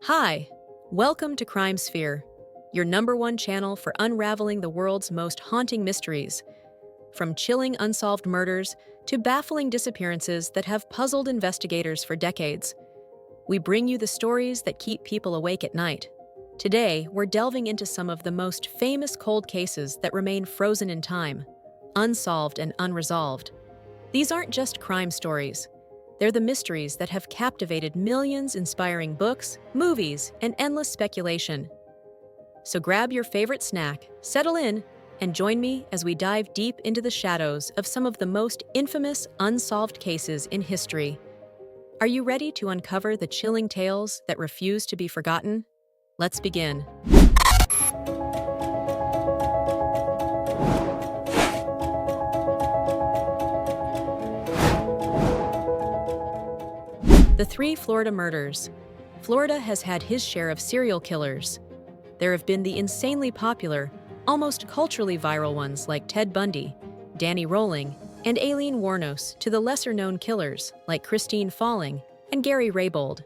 Hi, welcome to CrimeSphere, your #1 channel for unraveling the world's most haunting mysteries. From chilling unsolved murders to baffling disappearances that have puzzled investigators for decades, we bring you the stories that keep people awake at night. Today, we're delving into some of the most famous cold cases that remain frozen in time, unsolved and unresolved. These aren't just crime stories. They're the mysteries that have captivated millions, inspiring books, movies, and endless speculation. So grab your favorite snack, settle in, and join me as we dive deep into the shadows of some of the most infamous unsolved cases in history. Are you ready to uncover the chilling tales that refuse to be forgotten? Let's begin. The 3 Florida murders. Florida has had his share of serial killers. There have been the insanely popular, almost culturally viral ones like Ted Bundy, Danny Rolling, and Aileen Wuornos, to the lesser-known killers like Christine Falling and Gary Raybould.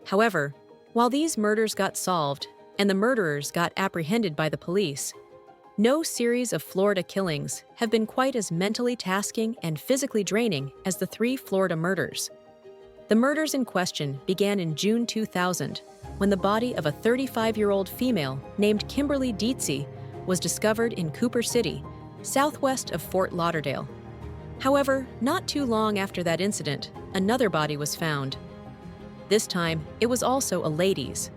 However, while these murders got solved and the murderers got apprehended by the police, no series of Florida killings have been quite as mentally tasking and physically draining as the 3 Florida murders. The murders in question began in June 2000, when the body of a 35-year-old female named Kimberly Dietz was discovered in Cooper City, southwest of Fort Lauderdale. However, not too long after that incident, another body was found. This time, it was also a lady's.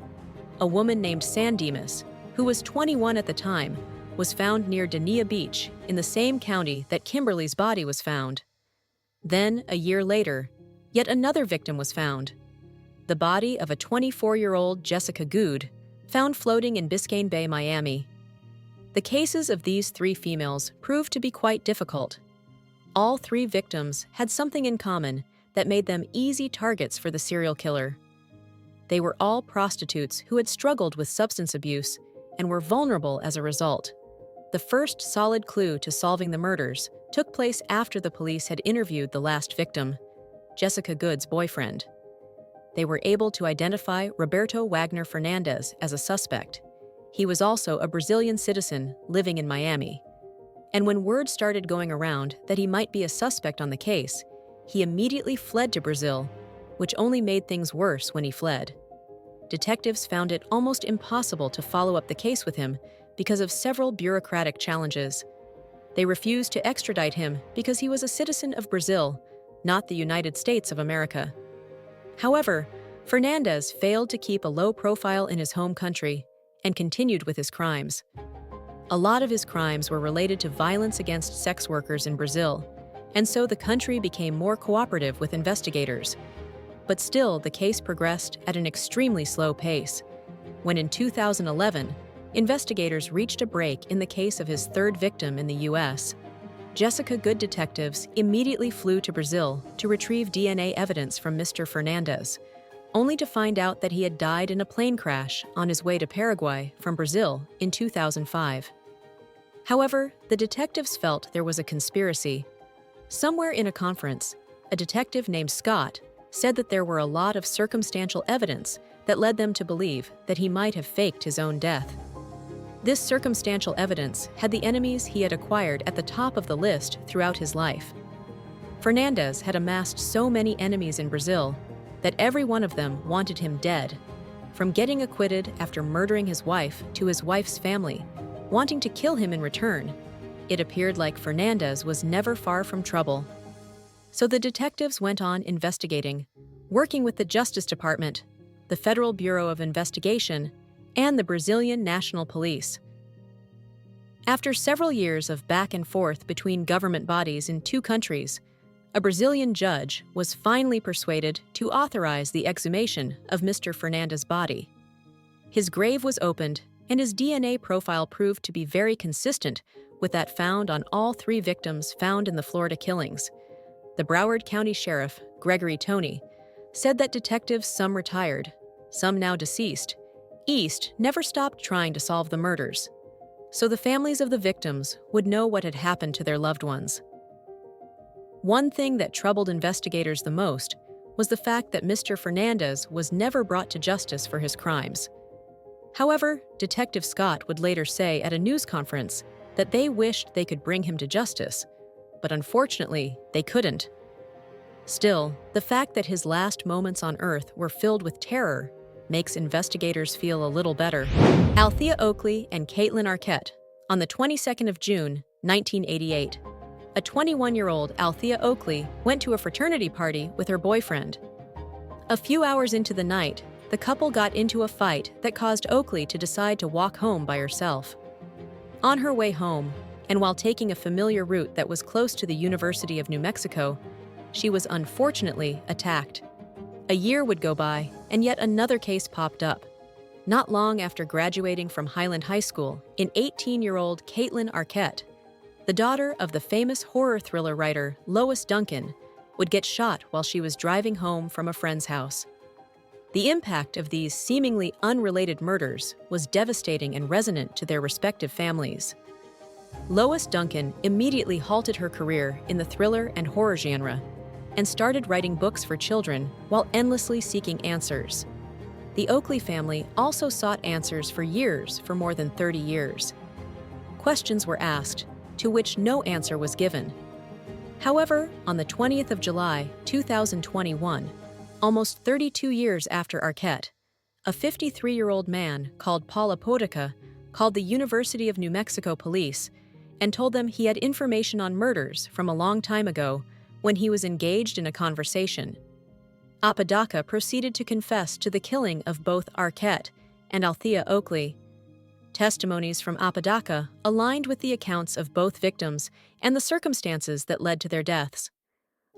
A woman named San Dimas, who was 21 at the time, was found near Dania Beach in the same county that Kimberly's body was found. Then, a year later, yet another victim was found. The body of a 24-year-old Jessica Good, found floating in Biscayne Bay, Miami. The cases of these 3 females proved to be quite difficult. All 3 victims had something in common that made them easy targets for the serial killer. They were all prostitutes who had struggled with substance abuse and were vulnerable as a result. The first solid clue to solving the murders took place after the police had interviewed the last victim, Jessica Good's boyfriend. They were able to identify Roberto Wagner Fernandez as a suspect. He was also a Brazilian citizen living in Miami. And when word started going around that he might be a suspect on the case, he immediately fled to Brazil, which only made things worse when he fled. Detectives found it almost impossible to follow up the case with him because of several bureaucratic challenges. They refused to extradite him because he was a citizen of Brazil, not the United States of America. However, Fernandez failed to keep a low profile in his home country and continued with his crimes. A lot of his crimes were related to violence against sex workers in Brazil, and so the country became more cooperative with investigators. But still, the case progressed at an extremely slow pace. When in 2011, investigators reached a break in the case of his 3rd victim in the U.S., Jessica Good detectives immediately flew to Brazil to retrieve DNA evidence from Mr. Fernandez, only to find out that he had died in a plane crash on his way to Paraguay from Brazil in 2005. However, the detectives felt there was a conspiracy. Somewhere in a conference, a detective named Scott said that there were a lot of circumstantial evidence that led them to believe that he might have faked his own death. This circumstantial evidence had the enemies he had acquired at the top of the list throughout his life. Fernandez had amassed so many enemies in Brazil that every one of them wanted him dead, from getting acquitted after murdering his wife to his wife's family, wanting to kill him in return. It appeared like Fernandez was never far from trouble. So the detectives went on investigating, working with the Justice Department, the Federal Bureau of Investigation, and the Brazilian National Police. After several years of back and forth between government bodies in 2 countries, a Brazilian judge was finally persuaded to authorize the exhumation of Mr. Fernandez's body. His grave was opened, and his DNA profile proved to be very consistent with that found on all 3 victims found in the Florida killings. The Broward County Sheriff, Gregory Toney, said that detectives, some retired, some now deceased, East never stopped trying to solve the murders, so the families of the victims would know what had happened to their loved ones. One thing that troubled investigators the most was the fact that Mr. Fernandez was never brought to justice for his crimes. However, Detective Scott would later say at a news conference that they wished they could bring him to justice, but unfortunately, they couldn't. Still, the fact that his last moments on Earth were filled with terror makes investigators feel a little better. Arquette Oakley and Caitlin Arquette, on the 22nd of June, 1988. A 21-year-old Arquette Oakley went to a fraternity party with her boyfriend. A few hours into the night, the couple got into a fight that caused Oakley to decide to walk home by herself. On her way home, and while taking a familiar route that was close to the University of New Mexico, she was unfortunately attacked. A year would go by, and yet another case popped up. Not long after graduating from Highland High School, 18-year-old Caitlin Arquette, the daughter of the famous horror thriller writer Lois Duncan, would get shot while she was driving home from a friend's house. The impact of these seemingly unrelated murders was devastating and resonant to their respective families. Lois Duncan immediately halted her career in the thriller and horror genre and started writing books for children while endlessly seeking answers. The Oakley family also sought answers for years, for more than 30 years. Questions were asked, to which no answer was given. However, on the 20th of July, 2021, almost 32 years after Arquette, a 53-year-old man called Paul Apodaca called the University of New Mexico police and told them he had information on murders from a long time ago when he was engaged in a conversation. Apodaca proceeded to confess to the killing of both Arquette and Arquette Oakley. Testimonies from Apodaca aligned with the accounts of both victims and the circumstances that led to their deaths.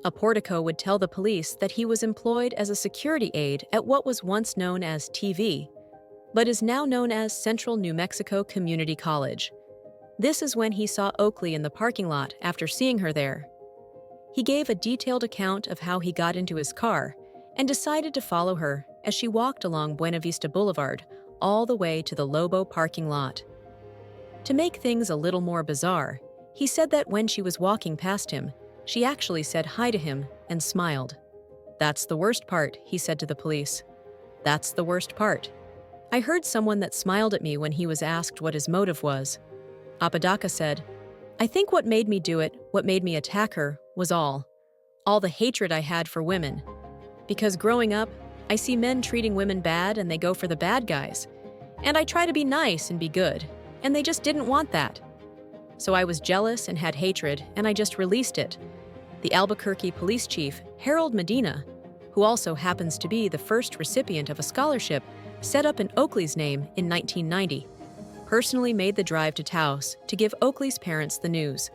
Apodaca would tell the police that he was employed as a security aide at what was once known as TV, but is now known as Central New Mexico Community College. This is when he saw Oakley in the parking lot after seeing her there. He gave a detailed account of how he got into his car and decided to follow her as she walked along Buena Vista Boulevard all the way to the Lobo parking lot. To make things a little more bizarre, he said that when she was walking past him, she actually said hi to him and smiled. "That's the worst part," he said to the police. "That's the worst part. I heard someone that smiled at me when he was asked what his motive was." Apodaca said, "I think what made me do it, what made me attack her, was all the hatred I had for women. Because growing up, I see men treating women bad and they go for the bad guys. And I try to be nice and be good, and they just didn't want that. So I was jealous and had hatred, and I just released it." The Albuquerque police chief, Harold Medina, who also happens to be the first recipient of a scholarship set up in Oakley's name in 1990, personally made the drive to Taos to give Oakley's parents the news.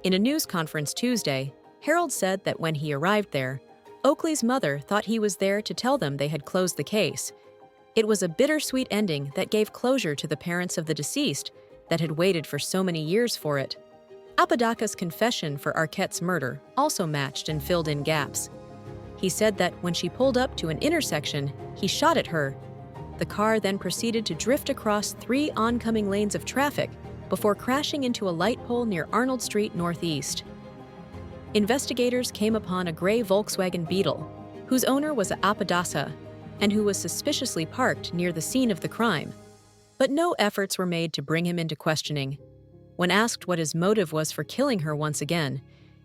In a news conference Tuesday, Harold said that when he arrived there, Oakley's mother thought he was there to tell them they had closed the case. It was a bittersweet ending that gave closure to the parents of the deceased that had waited for so many years for it. Apodaca's confession for Arquette's murder also matched and filled in gaps. He said that when she pulled up to an intersection, he shot at her. The car then proceeded to drift across 3 oncoming lanes of traffic before crashing into a light pole near Arnold Street Northeast. Investigators came upon a gray Volkswagen Beetle, whose owner was Apodaca, and who was suspiciously parked near the scene of the crime. But no efforts were made to bring him into questioning. When asked what his motive was for killing her once again,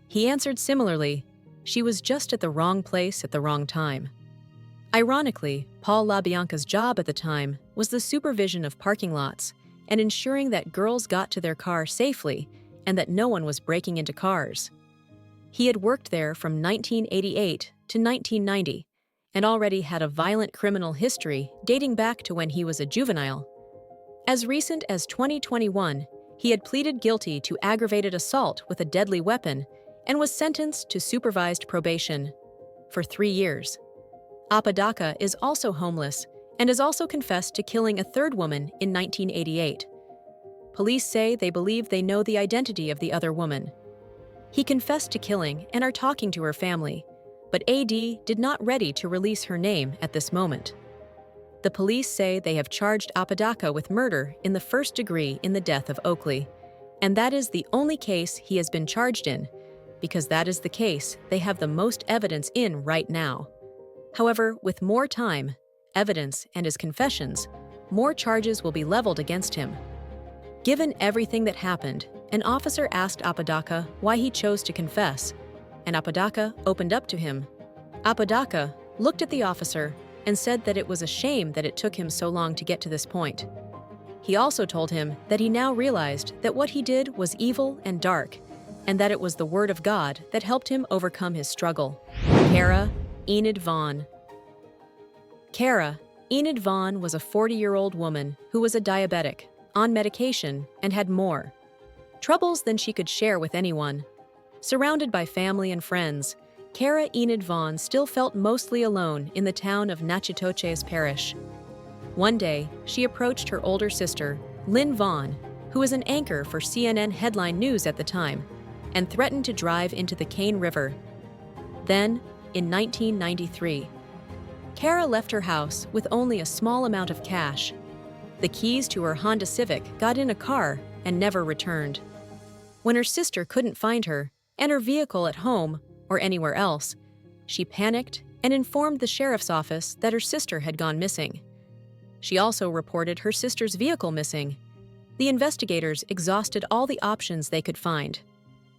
he answered similarly, "She was just at the wrong place at the wrong time." Ironically, Paul LaBianca's job at the time was the supervision of parking lots and ensuring that girls got to their car safely and that no one was breaking into cars. He had worked there from 1988 to 1990 and already had a violent criminal history dating back to when he was a juvenile. As recent as 2021, he had pleaded guilty to aggravated assault with a deadly weapon and was sentenced to supervised probation for 3 years. Apodaca is also homeless and has also confessed to killing a third woman in 1988. Police say they believe they know the identity of the other woman. He confessed to killing and are talking to her family, but AD did not ready to release her name at this moment. The police say they have charged Apodaca with murder in the first degree in the death of Oakley, and that is the only case he has been charged in, because that is the case they have the most evidence in right now. However, with more time, evidence, and his confessions, more charges will be leveled against him. Given everything that happened, an officer asked Apodaca why he chose to confess, and Apodaca opened up to him. Apodaca looked at the officer and said that it was a shame that it took him so long to get to this point. He also told him that he now realized that what he did was evil and dark, and that it was the word of God that helped him overcome his struggle. Kara Enid Vaughn. Kara Enid Vaughn was a 40-year-old woman who was a diabetic, on medication, and had more troubles than she could share with anyone. Surrounded by family and friends, Kara Enid Vaughn still felt mostly alone in the town of Natchitoches Parish. One day, she approached her older sister, Lynn Vaughn, who was an anchor for CNN headline news at the time, and threatened to drive into the Cane River. Then, in 1993, Kara left her house with only a small amount of cash. The keys to her Honda Civic got in a car and never returned. When her sister couldn't find her, and her vehicle at home or anywhere else, she panicked and informed the sheriff's office that her sister had gone missing. She also reported her sister's vehicle missing. The investigators exhausted all the options they could find.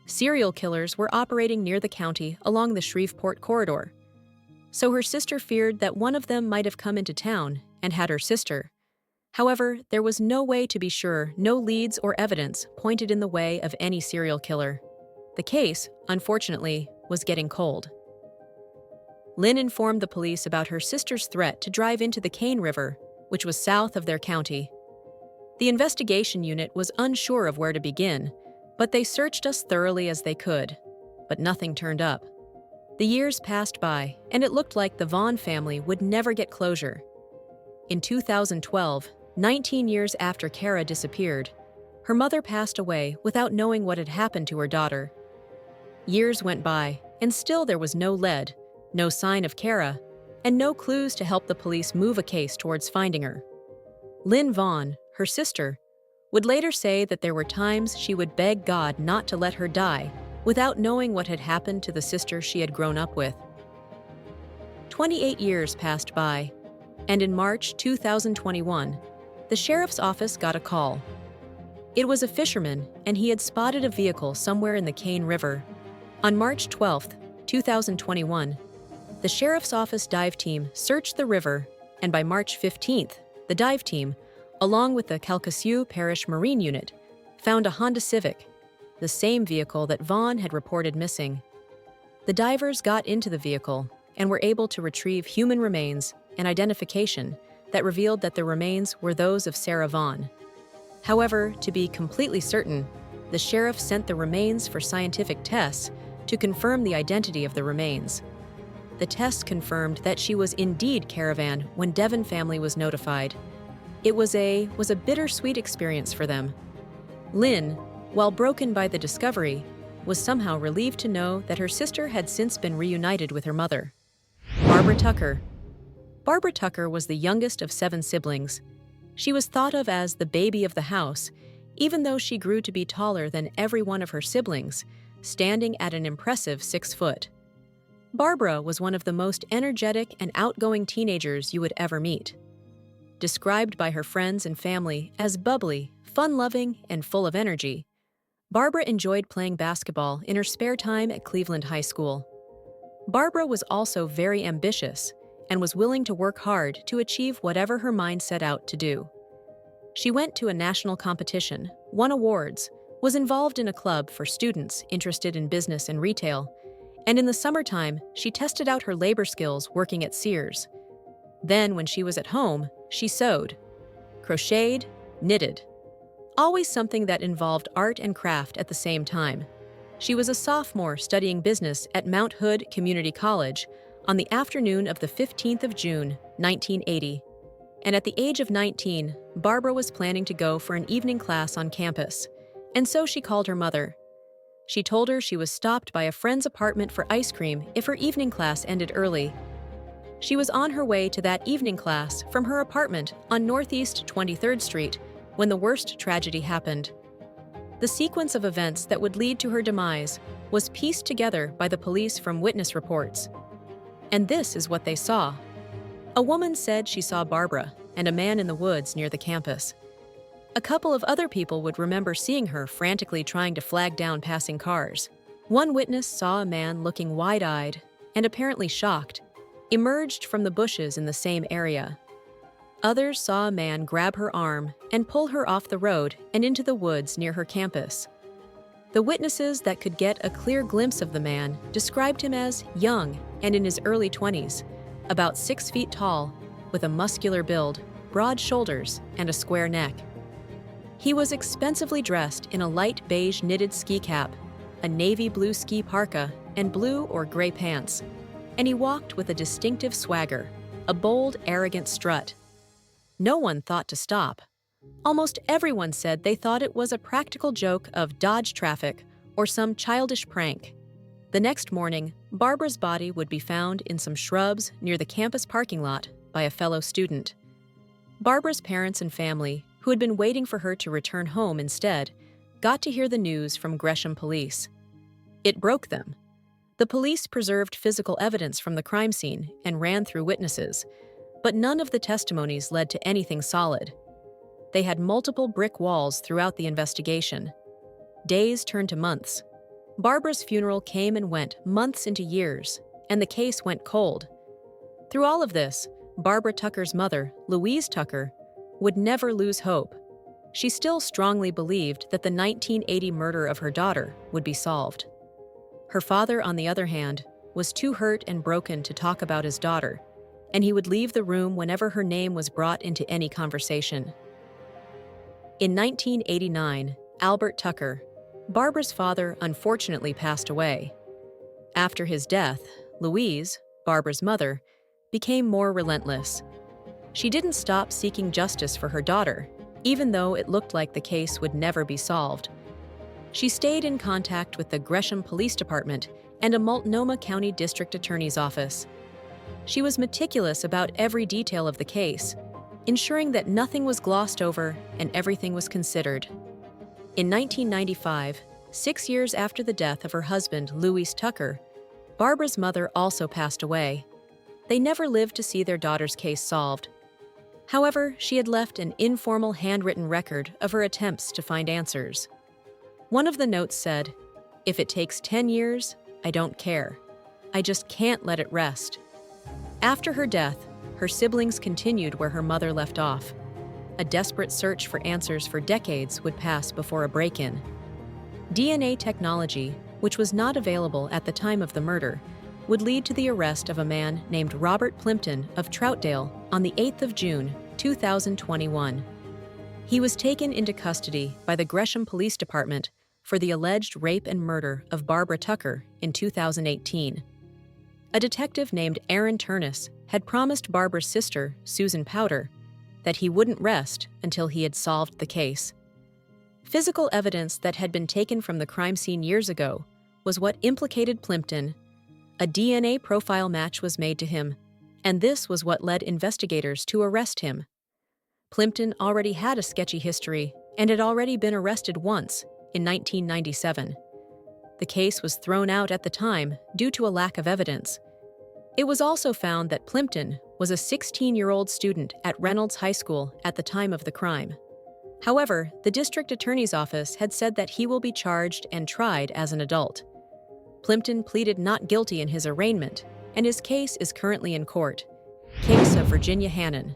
Serial killers were operating near the county along the Shreveport corridor. So her sister feared that one of them might have come into town and had her sister. However, there was no way to be sure. No leads or evidence pointed in the way of any serial killer. The case, unfortunately, was getting cold. Lynn informed the police about her sister's threat to drive into the Cane River, which was south of their county. The investigation unit was unsure of where to begin, but they searched as thoroughly as they could. But nothing turned up. The years passed by, and it looked like the Vaughn family would never get closure. In 2012, 19 years after Kara disappeared, her mother passed away without knowing what had happened to her daughter. Years went by, and still there was no lead, no sign of Kara, and no clues to help the police move a case towards finding her. Lynn Vaughn, her sister, would later say that there were times she would beg God not to let her die without knowing what had happened to the sister she had grown up with. 28 years passed by, and in March 2021, the sheriff's office got a call. It was a fisherman, and he had spotted a vehicle somewhere in the Cane River. On March 12, 2021, the sheriff's office dive team searched the river, and by March 15th, the dive team, along with the Calico Parish Marine Unit, found a Honda Civic, the same vehicle that Vaughn had reported missing. The divers got into the vehicle and were able to retrieve human remains and identification that revealed that the remains were those of Sarah Vaughn. However, to be completely certain, the sheriff sent the remains for scientific tests to confirm the identity of the remains. The tests confirmed that she was indeed Caravan when Devon family was notified. It was a bittersweet experience for them. Lynn, while broken by the discovery, was somehow relieved to know that her sister had since been reunited with her mother. Barbara Tucker. Barbara Tucker was the youngest of 7 siblings. She was thought of as the baby of the house, even though she grew to be taller than every one of her siblings, standing at an impressive 6 foot. Barbara was one of the most energetic and outgoing teenagers you would ever meet. Described by her friends and family as bubbly, fun-loving, and full of energy, Barbara enjoyed playing basketball in her spare time at Cleveland High School. Barbara was also very ambitious and was willing to work hard to achieve whatever her mind set out to do. She went to a national competition, won awards, was involved in a club for students interested in business and retail, and in the summertime, she tested out her labor skills working at Sears. Then, when she was at home, she sewed, crocheted, knitted. Always something that involved art and craft at the same time. She was a sophomore studying business at Mount Hood Community College on the afternoon of the 15th of June, 1980. And at the age of 19, Barbara was planning to go for an evening class on campus, and so she called her mother. She told her she was stopped by a friend's apartment for ice cream if her evening class ended early. She was on her way to that evening class from her apartment on Northeast 23rd Street when the worst tragedy happened. The sequence of events that would lead to her demise was pieced together by the police from witness reports. And this is what they saw. A woman said she saw Barbara and a man in the woods near the campus. A couple of other people would remember seeing her frantically trying to flag down passing cars. One witness saw a man looking wide-eyed and apparently shocked, emerged from the bushes in the same area. Others saw a man grab her arm and pull her off the road and into the woods near her campus. The witnesses that could get a clear glimpse of the man described him as young and in his early 20s, about 6 feet tall, with a muscular build, broad shoulders, and a square neck. He was expensively dressed in a light beige knitted ski cap, a navy blue ski parka, and blue or gray pants, and he walked with a distinctive swagger, a bold, arrogant strut. No one thought to stop. Almost everyone said they thought it was a practical joke of dodge traffic or some childish prank. The next morning, Barbara's body would be found in some shrubs near the campus parking lot by a fellow student. Barbara's parents and family, who had been waiting for her to return home instead, got to hear the news from Gresham Police. It broke them. The police preserved physical evidence from the crime scene and ran through witnesses, but none of the testimonies led to anything solid. They had multiple brick walls throughout the investigation. Days turned to months. Barbara's funeral came and went months into years, and the case went cold. Through all of this, Barbara Tucker's mother, Louise Tucker, would never lose hope. She still strongly believed that the 1980 murder of her daughter would be solved. Her father, on the other hand, was too hurt and broken to talk about his daughter, and he would leave the room whenever her name was brought into any conversation. In 1989, Albert Tucker, Barbara's father, unfortunately passed away. After his death, Louise, Barbara's mother, became more relentless. She didn't stop seeking justice for her daughter, even though it looked like the case would never be solved. She stayed in contact with the Gresham Police Department and a Multnomah County District Attorney's Office. She was meticulous about every detail of the case, ensuring that nothing was glossed over and everything was considered. In 1995, 6 years after the death of her husband, Louise Tucker, Barbara's mother also passed away. They never lived to see their daughter's case solved. However, she had left an informal handwritten record of her attempts to find answers. One of the notes said, "If it takes 10 years, I don't care. I just can't let it rest." After her death, her siblings continued where her mother left off. A desperate search for answers for decades would pass before a break-in. DNA technology, which was not available at the time of the murder, would lead to the arrest of a man named Robert Plimpton of Troutdale on the 8th of June, 2021. He was taken into custody by the Gresham Police Department for the alleged rape and murder of Barbara Tucker in 2018. A detective named Aaron Turnus had promised Barbara's sister, Susan Powder, that he wouldn't rest until he had solved the case. Physical evidence that had been taken from the crime scene years ago was what implicated Plimpton. A DNA profile match was made to him, and this was what led investigators to arrest him. Plimpton already had a sketchy history and had already been arrested once, in 1997. The case was thrown out at the time due to a lack of evidence. It was also found that Plimpton was a 16-year-old student at Reynolds High School at the time of the crime. However, the district attorney's office had said that he will be charged and tried as an adult. Plimpton pleaded not guilty in his arraignment, and his case is currently in court. Case of Virginia Hannon.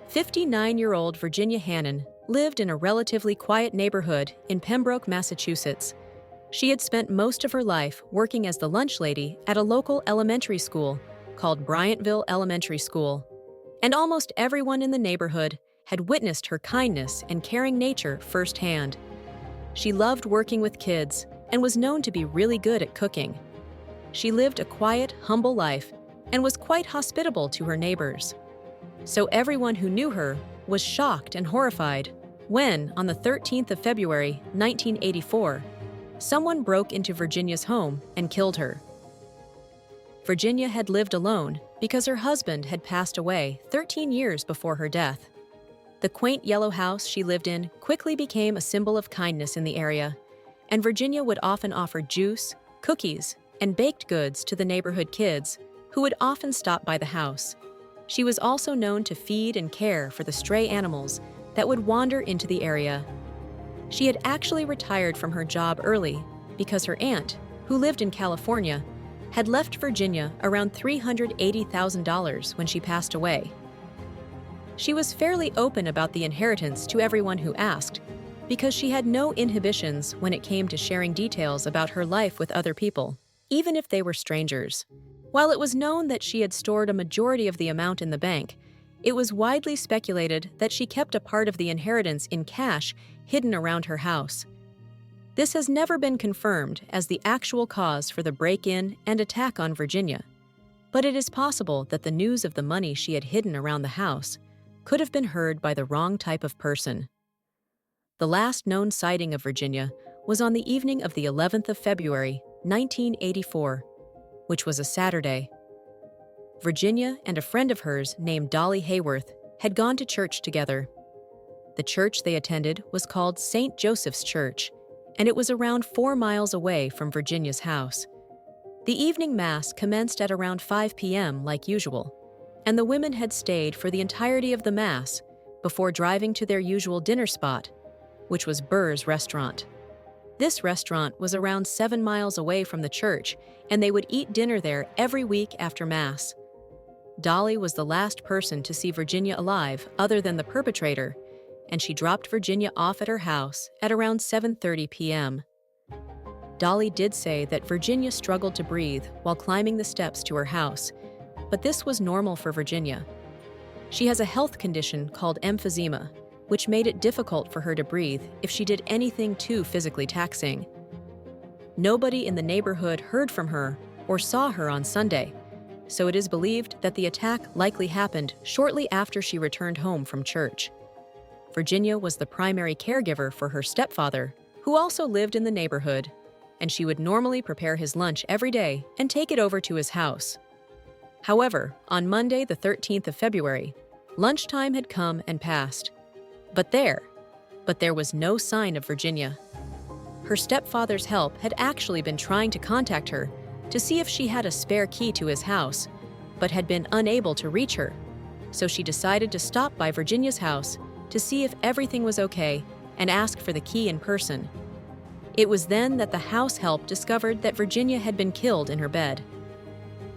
59-year-old Virginia Hannon lived in a relatively quiet neighborhood in Pembroke, Massachusetts. She had spent most of her life working as the lunch lady at a local elementary school called Bryantville Elementary School, and almost everyone in the neighborhood had witnessed her kindness and caring nature firsthand. She loved working with kids and was known to be really good at cooking. She lived a quiet, humble life and was quite hospitable to her neighbors. So everyone who knew her was shocked and horrified when, on the 13th of February, 1984, someone broke into Virginia's home and killed her. Virginia had lived alone because her husband had passed away 13 years before her death. The quaint yellow house she lived in quickly became a symbol of kindness in the area, and Virginia would often offer juice, cookies, and baked goods to the neighborhood kids, who would often stop by the house. She was also known to feed and care for the stray animals that would wander into the area. She had actually retired from her job early because her aunt, who lived in California, had left Virginia around $380,000 when she passed away. She was fairly open about the inheritance to everyone who asked, because she had no inhibitions when it came to sharing details about her life with other people, even if they were strangers. While it was known that she had stored a majority of the amount in the bank, it was widely speculated that she kept a part of the inheritance in cash hidden around her house. This has never been confirmed as the actual cause for the break-in and attack on Virginia, but it is possible that the news of the money she had hidden around the house could have been heard by the wrong type of person. The last known sighting of Virginia was on the evening of the 11th of February, 1984, which was a Saturday. Virginia and a friend of hers named Dolly Hayworth had gone to church together. The church they attended was called St. Joseph's Church, and it was around 4 miles away from Virginia's house. The evening mass commenced at around 5 p.m. like usual, and the women had stayed for the entirety of the mass before driving to their usual dinner spot, which was Burr's Restaurant. This restaurant was around 7 miles away from the church, and they would eat dinner there every week after mass. Dolly was the last person to see Virginia alive other than the perpetrator, and she dropped Virginia off at her house at around 7:30 p.m. Dolly did say that Virginia struggled to breathe while climbing the steps to her house, but this was normal for Virginia. She has a health condition called emphysema, which made it difficult for her to breathe if she did anything too physically taxing. Nobody in the neighborhood heard from her or saw her on Sunday, so it is believed that the attack likely happened shortly after she returned home from church. Virginia was the primary caregiver for her stepfather, who also lived in the neighborhood, and she would normally prepare his lunch every day and take it over to his house. However, on Monday, the 13th of February, lunchtime had come and passed. But there was no sign of Virginia. Her stepfather's help had actually been trying to contact her to see if she had a spare key to his house, but had been unable to reach her, so she decided to stop by Virginia's house to see if everything was okay and ask for the key in person. It was then that the house help discovered that Virginia had been killed in her bed.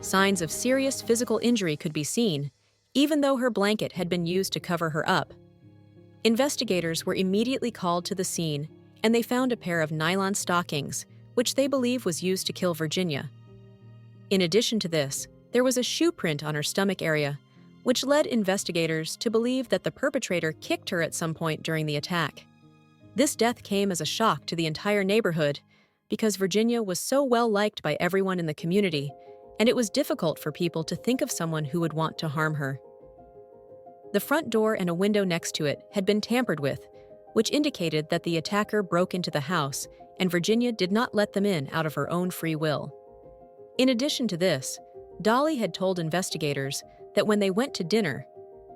Signs of serious physical injury could be seen, even though her blanket had been used to cover her up. Investigators were immediately called to the scene, and they found a pair of nylon stockings, which they believe was used to kill Virginia. In addition to this, there was a shoe print on her stomach area, which led investigators to believe that the perpetrator kicked her at some point during the attack. This death came as a shock to the entire neighborhood because Virginia was so well liked by everyone in the community, and it was difficult for people to think of someone who would want to harm her. The front door and a window next to it had been tampered with, which indicated that the attacker broke into the house, and Virginia did not let them in out of her own free will. In addition to this, Dolly had told investigators that when they went to dinner,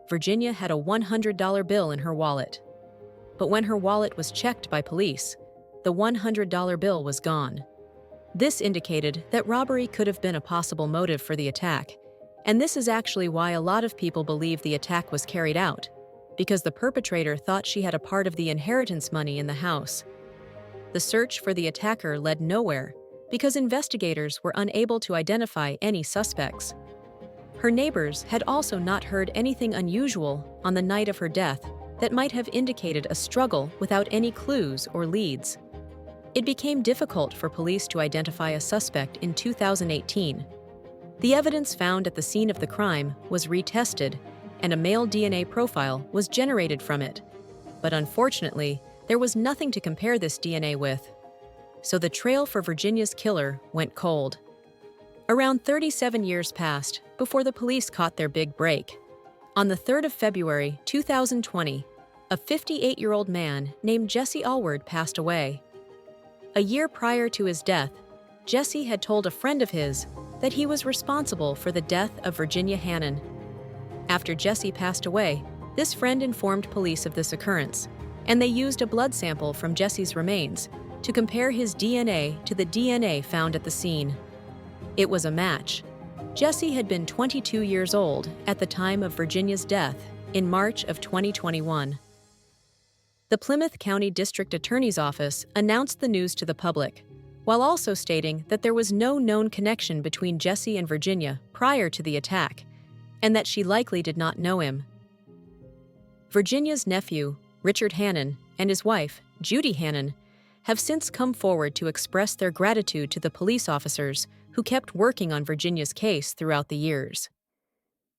Virginia had a $100 bill in her wallet. But when her wallet was checked by police, the $100 bill was gone. This indicated that robbery could have been a possible motive for the attack, and this is actually why a lot of people believe the attack was carried out, because the perpetrator thought she had a part of the inheritance money in the house. The search for the attacker led nowhere because investigators were unable to identify any suspects. Her neighbors had also not heard anything unusual on the night of her death that might have indicated a struggle without any clues or leads. It became difficult for police to identify a suspect in 2018. The evidence found at the scene of the crime was retested, and a male DNA profile was generated from it. But unfortunately, there was nothing to compare this DNA with. So the trail for Virginia's killer went cold. Around 37 years passed before the police caught their big break. On the 3rd of February, 2020, a 58-year-old man named Jesse Allward passed away. A year prior to his death, Jesse had told a friend of his that he was responsible for the death of Virginia Hannon. After Jesse passed away, this friend informed police of this occurrence, and they used a blood sample from Jesse's remains to compare his DNA to the DNA found at the scene. It was a match. Jesse had been 22 years old at the time of Virginia's death in March of 2021. The Plymouth County District Attorney's Office announced the news to the public, while also stating that there was no known connection between Jesse and Virginia prior to the attack, and that she likely did not know him. Virginia's nephew, Richard Hannon, and his wife, Judy Hannon, have since come forward to express their gratitude to the police officers who kept working on Virginia's case throughout the years.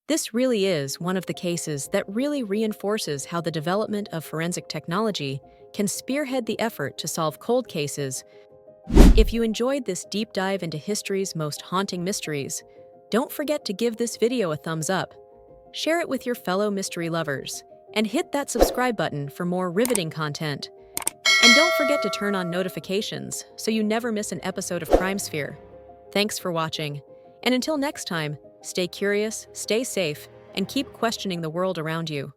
This really is one of the cases that really reinforces how the development of forensic technology can spearhead the effort to solve cold cases. If you enjoyed this deep dive into history's most haunting mysteries, don't forget to give this video a thumbs up, share it with your fellow mystery lovers, and hit that subscribe button for more riveting content. And don't forget to turn on notifications so you never miss an episode of CrimeSphere. Thanks for watching, and until next time, stay curious, stay safe, and keep questioning the world around you.